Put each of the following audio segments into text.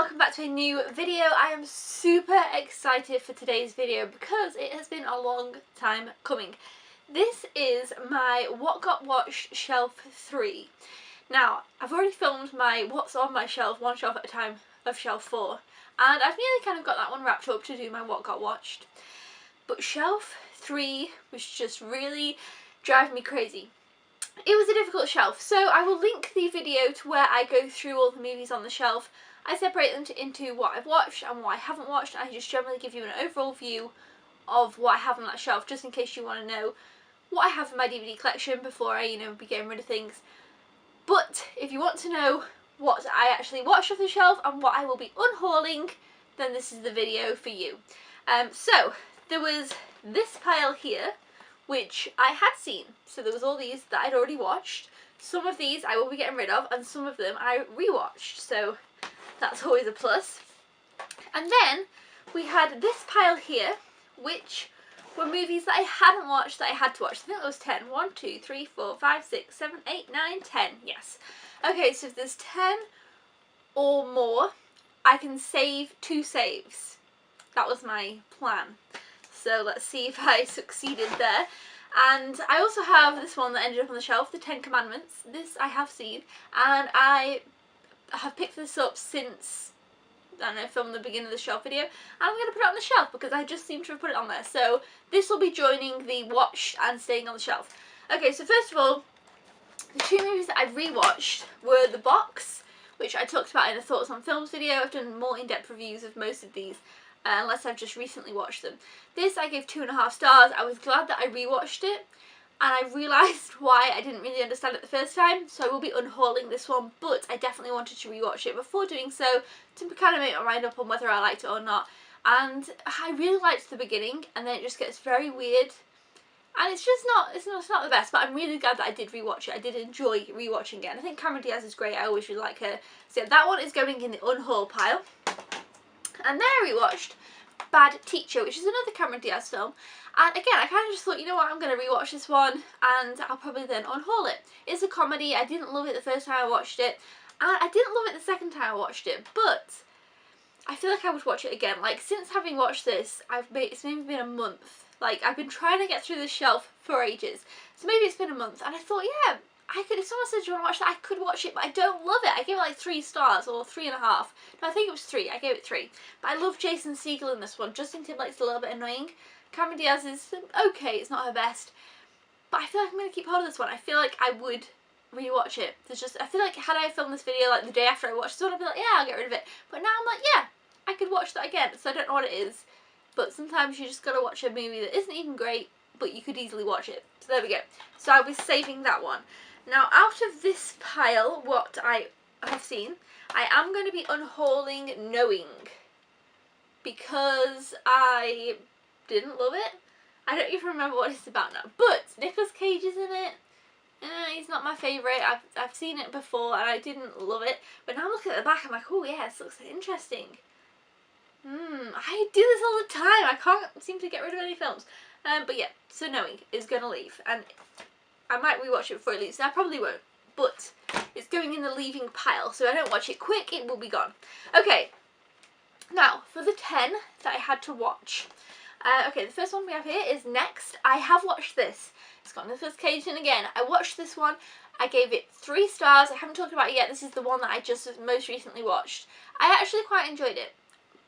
welcome back to a new video. I am super excited for today's video because it has been a long time coming. This is my What Got Watched Shelf 3. Now, I've already filmed my What's on my shelf, one shelf at a time, of shelf 4, and I've nearly kind of got that one wrapped up to do my What Got Watched. But shelf 3 was just really driving me crazy. It was a difficult shelf, so I will link the video to where I go through all the movies on the shelf. I separate them into what I've watched and what I haven't watched, and I just generally give you an overall view of what I have on that shelf, just in case you want to know what I have in my DVD collection before I, be getting rid of things. But if you want to know what I actually watched off the shelf and what I will be unhauling, then this is the video for you. So there was this pile here, which I had seen. So there was all these that I'd already watched. Some of these I will be getting rid of, and some of them I rewatched. So that's always a plus. And then we had this pile here, which were movies that I hadn't watched that I had to watch. I think there was 10. 1, 2, 3, 4, 5, 6, 7, 8, 9, 10. Yes. Okay, so if there's 10 or more, I can save 2 saves. That was my plan. So let's see if I succeeded there. And I also have this one that ended up on the shelf, the 10 Commandments. This I have seen, and I have picked this up since, I don't know, from the beginning of the shelf video. And I'm going to put it on the shelf because I just seem to have put it on there. So this will be joining the watched and staying on the shelf. Okay, so first of all, the 2 movies that I've rewatched were The Box, which I talked about in a Thoughts on Films video. I've done more in-depth reviews of most of these, unless I've just recently watched them. This I gave 2.5 stars. I was glad that I rewatched it, and I realised why I didn't really understand it the first time, so I will be unhauling this one, but I definitely wanted to rewatch it before doing so to kind of make my mind up on whether I liked it or not. And I really liked the beginning, and then it just gets very weird, and it's just not, it's not the best, but I'm really glad that I did rewatch it. I did enjoy rewatching it, and I think Cameron Diaz is great. I always really like her. So that one is going in the unhaul pile. And then I rewatched Bad Teacher, which is another Cameron Diaz film. And again, I kind of just thought, you know what, I'm going to rewatch this one and I'll probably then unhaul it. It's a comedy. I didn't love it the first time I watched it, and I didn't love it the second time I watched it, but I feel like I would watch it again. Like, since having watched this, it's maybe been a month. Like, I've been trying to get through this shelf for ages. So maybe it's been a month, and I thought, yeah, I could, if someone said, do you want to watch that, I could watch it, but I don't love it. I gave it like 3 stars, or 3.5. No, I think it was 3. I gave it 3. But I love Jason Segel in this one. Justin Timberlake's a little bit annoying. Cameron Diaz is okay, it's not her best. But I feel like I'm going to keep hold of this one. I feel like I would rewatch it. I feel like had I filmed this video like the day after I watched this one, I'd be like, yeah, I'll get rid of it. But now I'm like, yeah, I could watch that again. So I don't know what it is. But sometimes you just got to watch a movie that isn't even great, but you could easily watch it. So there we go. So I'll be saving that one. Now, out of this pile, what I have seen, I am going to be unhauling Knowing, because I didn't love it. I don't even remember what it's about now, but Nicolas Cage is in it. He's not my favourite. I've seen it before and I didn't love it, but now I'm looking at the back, I'm like, oh yeah, this looks interesting. I do this all the time. I can't seem to get rid of any films. But yeah, so Knowing is going to leave, and I might rewatch it before it leaves. I probably won't, but it's going in the leaving pile, so if I don't watch it quick, it will be gone. Okay, now for the 10 that I had to watch. Okay, the first one we have here is Next. I have watched this. It's got Nicolas Cage in again. I watched this one. I gave it 3 stars. I haven't talked about it yet. This is the one that I just most recently watched. I actually quite enjoyed it,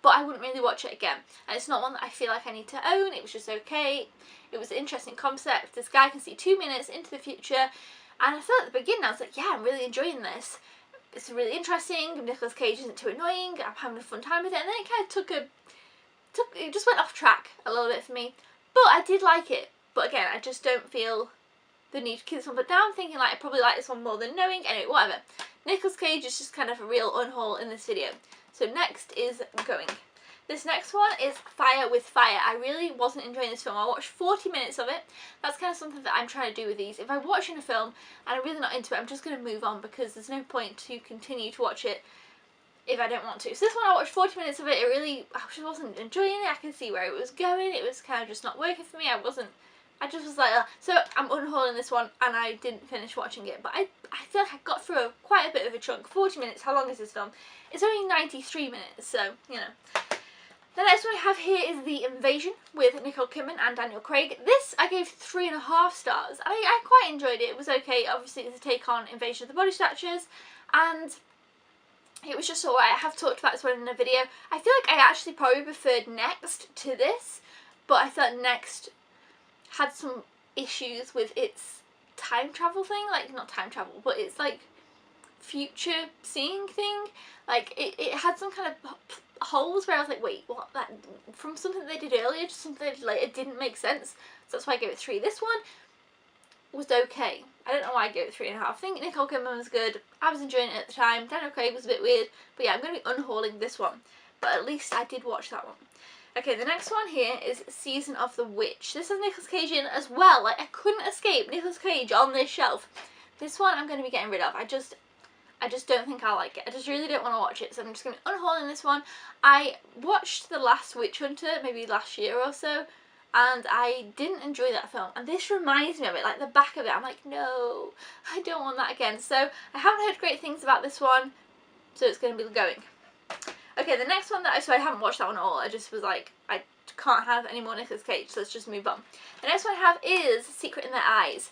but I wouldn't really watch it again. And it's not one that I feel like I need to own. It was just okay. It was an interesting concept. This guy can see 2 minutes into the future. And I felt at the beginning, I was like, yeah, I'm really enjoying this. It's really interesting. Nicolas Cage isn't too annoying. I'm having a fun time with it. And then it kind of it just went off track a little bit for me. But I did like it. But again, I just don't feel the need to keep this one. But now I'm thinking, like, I probably like this one more than Knowing. Anyway, whatever. Nicolas Cage is just kind of a real unhaul in this video. So next is Going. This next one is Fire with Fire. I really wasn't enjoying this film. I watched 40 minutes of it. That's kind of something that I'm trying to do with these. If I'm watching a film and I'm really not into it, I'm just going to move on, because there's no point to continue to watch it if I don't want to. So this one, I watched 40 minutes of it. I just wasn't enjoying it. I could see where it was going. It was kind of just not working for me. I I just was like, so I'm unhauling this one, and I didn't finish watching it, but I feel like I got through quite a bit of a chunk. 40 minutes, how long is this film? It's only 93 minutes, so, you know. The next one I have here is The Invasion with Nicole Kidman and Daniel Craig. This I gave 3.5 stars. I quite enjoyed it. It was okay. Obviously, it's a take on Invasion of the Body Snatchers, and it was just alright. I have talked about this one in a video. I feel like I actually probably preferred Next to this, but I thought Next had some issues with its time travel thing. Like, not time travel, but it's like future seeing thing. Like, it had some kind of holes where I was like, wait, what? That from something they did earlier to something they did later, it didn't make sense. So that's why I gave it 3. This one was okay. I don't know why I gave it 3.5. I think Nicole Kidman was good. I was enjoying it at the time. Daniel Craig was a bit weird. But yeah, I'm going to be unhauling this one. But at least I did watch that one. Okay, the next one here is Season of the Witch. This has Nicolas Cage in as well. Like, I couldn't escape Nicolas Cage on this shelf. This one I'm going to be getting rid of. I just don't think I'll like it. I just really don't want to watch it. So I'm just going to be unhauling this one. I watched The Last Witch Hunter maybe last year or so, and I didn't enjoy that film, and this reminds me of it, like the back of it. I'm like, no, I don't want that again. So I haven't heard great things about this one, so it's going to be going. Okay, the next one so I haven't watched that one at all. I just was like, I can't have any more Nicolas Cage, so let's just move on. The next one I have is Secret in Their Eyes.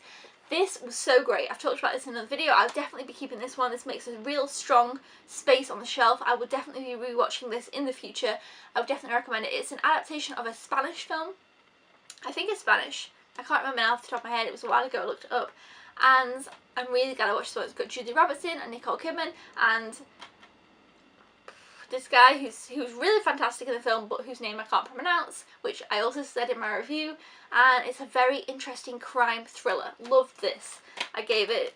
This was so great. I've talked about this in another video. I'll definitely be keeping this one. This makes a real strong space on the shelf. I will definitely be rewatching this in the future. I would definitely recommend it. It's an adaptation of a Spanish film. I think it's Spanish. I can't remember now off the top of my head. It was a while ago I looked it up. And I'm really glad I watched this one. It's got Julia Roberts and Nicole Kidman and this guy who's really fantastic in the film, but whose name I can't pronounce, which I also said in my review. And it's a very interesting crime thriller. Loved this. I gave it,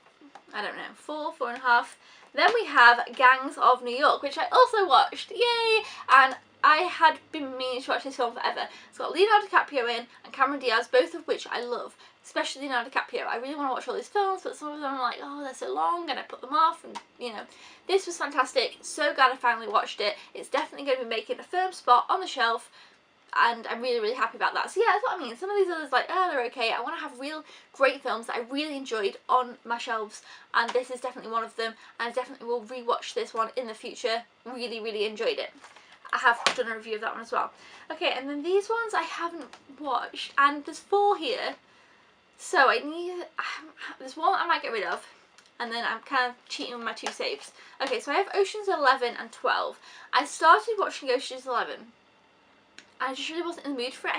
I don't know, 4, 4.5. Then we have Gangs of New York, which I also watched. Yay! And I had been meaning to watch this film forever. It's got Leonardo DiCaprio in and Cameron Diaz, both of which I love. Especially Leonardo DiCaprio. I really want to watch all these films, but some of them are like, oh, they're so long, and I put them off, and, you know. This was fantastic. So glad I finally watched it. It's definitely going to be making a firm spot on the shelf, and I'm really, really happy about that. So yeah, that's what I mean. Some of these others, like, oh, they're okay. I want to have real great films that I really enjoyed on my shelves, and this is definitely one of them, and I definitely will rewatch this one in the future. Really, really enjoyed it. I have done a review of that one as well. Okay, and then these ones I haven't watched, and there's 4 here. So there's one I might get rid of, and then I'm kind of cheating with my 2 saves. Okay, so I have Oceans 11 and 12. I started watching Oceans 11, and I just really wasn't in the mood for it.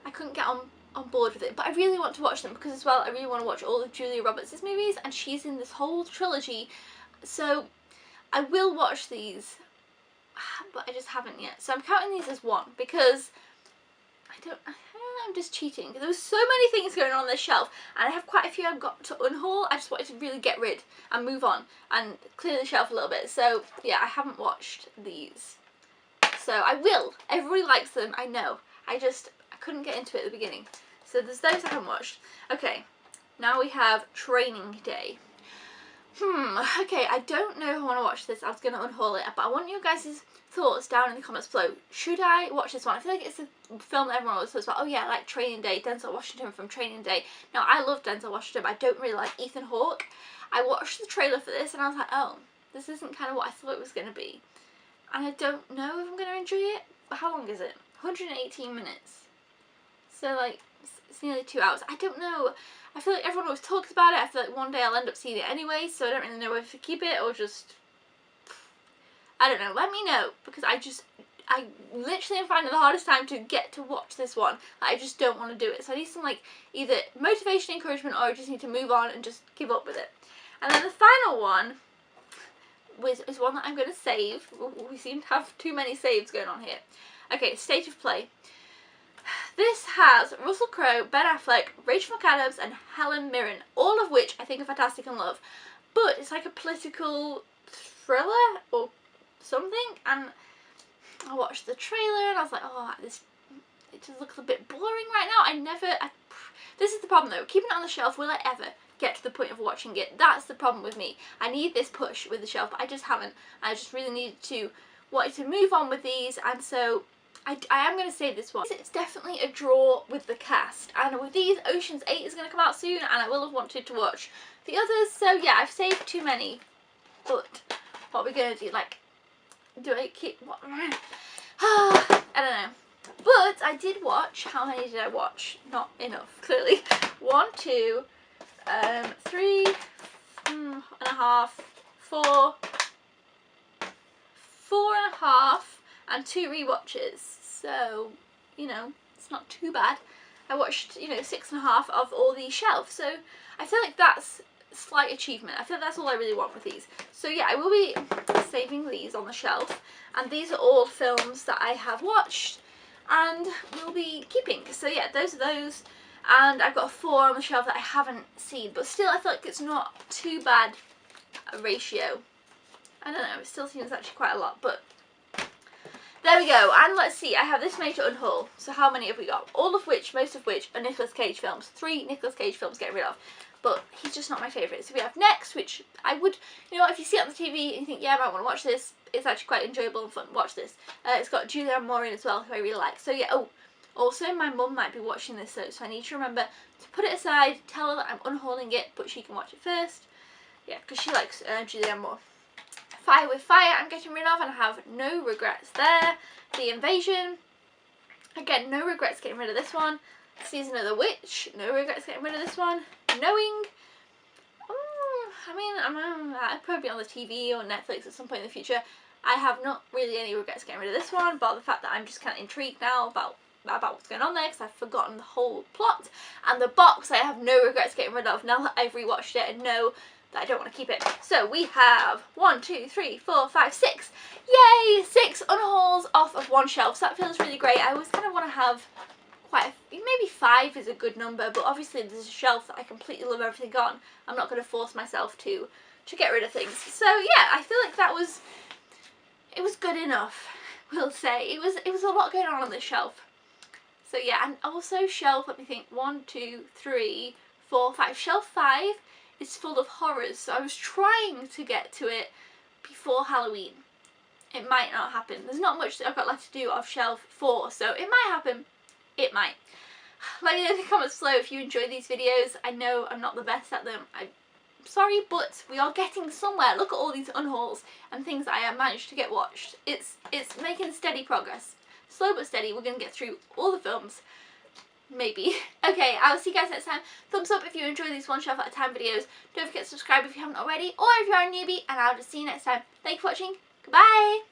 I couldn't get on board with it, but I really want to watch them because as well I really want to watch all of Julia Roberts' movies, and she's in this whole trilogy, so I will watch these, but I just haven't yet. So I'm counting these as 1 because I'm just cheating. There was so many things going on this shelf, and I have quite a few I've got to unhaul. I just wanted to really get rid and move on and clear the shelf a little bit. So yeah, I haven't watched these. So I will. Everybody likes them, I know. I couldn't get into it at the beginning. So there's those I haven't watched. Okay, now we have Training Day. Okay, I don't know if I want to watch this. I was going to unhaul it, but I want you guys' thoughts down in the comments below. Should I watch this one? I feel like it's a film that everyone always talks about. Oh yeah, like Training Day, Denzel Washington from Training Day. Now, I love Denzel Washington, but I don't really like Ethan Hawke. I watched the trailer for this and I was like, oh, this isn't kind of what I thought it was going to be. And I don't know if I'm going to enjoy it. But how long is it? 118 minutes. So like, it's nearly 2 hours. I don't know. I feel like everyone always talks about it. I feel like one day I'll end up seeing it anyway, so I don't really know if to keep it or just, I don't know. Let me know, because I literally am finding the hardest time to get to watch this one. Like, I just don't want to do it. So I need some like either motivation, encouragement, or I just need to move on and just give up with it. And then the final one is one that I'm going to save. We seem to have too many saves going on here. Okay, State of Play. This has Russell Crowe, Ben Affleck, Rachel McAdams and Helen Mirren, all of which I think are fantastic and love. But it's like a political thriller or something, and I watched the trailer and I was like, oh, it just looks a bit boring right now. This is the problem though, keeping it on the shelf, will I ever get to the point of watching it? That's the problem with me. I need this push with the shelf, but I just haven't. I just really wanted to move on with these, and so I am going to say this one. It's definitely a draw with the cast, and with these, Ocean's 8 is going to come out soon, and I will have wanted to watch the others, so yeah, I've saved too many, but what are we going to do? Like, do I keep, what, I don't know. But I did watch, how many did I watch? Not enough, clearly. 1, 2, 3 and a half, 4, 4.5, and 2 rewatches. So, you know, it's not too bad. I watched, you know, 6.5 of all these shelves. So I feel like that's a slight achievement. I feel like that's all I really want with these. So yeah, I will be saving these on the shelf. And these are all films that I have watched and will be keeping. So yeah, those are those. And I've got 4 on the shelf that I haven't seen. But still, I feel like it's not too bad a ratio. I don't know, it still seems actually quite a lot, but there we go. And let's see, I have this many to unhaul. So how many have we got? All of which, most of which, are Nicolas Cage films. 3 Nicolas Cage films getting rid of. But he's just not my favourite. So we have Next, which I would, you know what, if you see it on the TV and you think, yeah, I might want to watch this, it's actually quite enjoyable and fun. Watch this. It's got Julianne Moore in as well, who I really like. So yeah, oh, also my mum might be watching this, so I need to remember to put it aside, tell her that I'm unhauling it, but she can watch it first. Yeah, because she likes Julianne Moore. Fire with Fire I'm getting rid of, and I have no regrets there. The Invasion, again, no regrets getting rid of this one. Season of the Witch, no regrets getting rid of this one. Knowing, I mean, I'd probably be on the TV or Netflix at some point in the future. I have not really any regrets getting rid of this one, but the fact that I'm just kind of intrigued now about what's going on there, because I've forgotten the whole plot. And The Box, I have no regrets getting rid of now that I've rewatched it and know that I don't want to keep it. So we have 1, 2, 3, 4, 5, 6. Yay! 6 unhauls off of one shelf. So that feels really great. I always kind of want to have quite maybe 5 is a good number, but obviously there's a shelf that I completely love everything on. I'm not going to force myself to get rid of things. So yeah, I feel like it was good enough, we'll say. It was a lot going on this shelf. So yeah, and also shelf, let me think, 1, 2, 3, 4, 5. Shelf 5 is full of horrors, so I was trying to get to it before Halloween. It might not happen. There's not much that I've got left to do of shelf 4, so it might happen. It might. Let me know in the comments below if you enjoy these videos. I know I'm not the best at them. I'm sorry, but we are getting somewhere. Look at all these unhauls and things that I have managed to get watched. It's making steady progress. Slow but steady. We're going to get through all the films. Maybe. Okay, I'll see you guys next time. Thumbs up if you enjoy these one shelf at a time videos. Don't forget to subscribe if you haven't already, or if you are a newbie, and I'll just see you next time. Thank you for watching. Goodbye!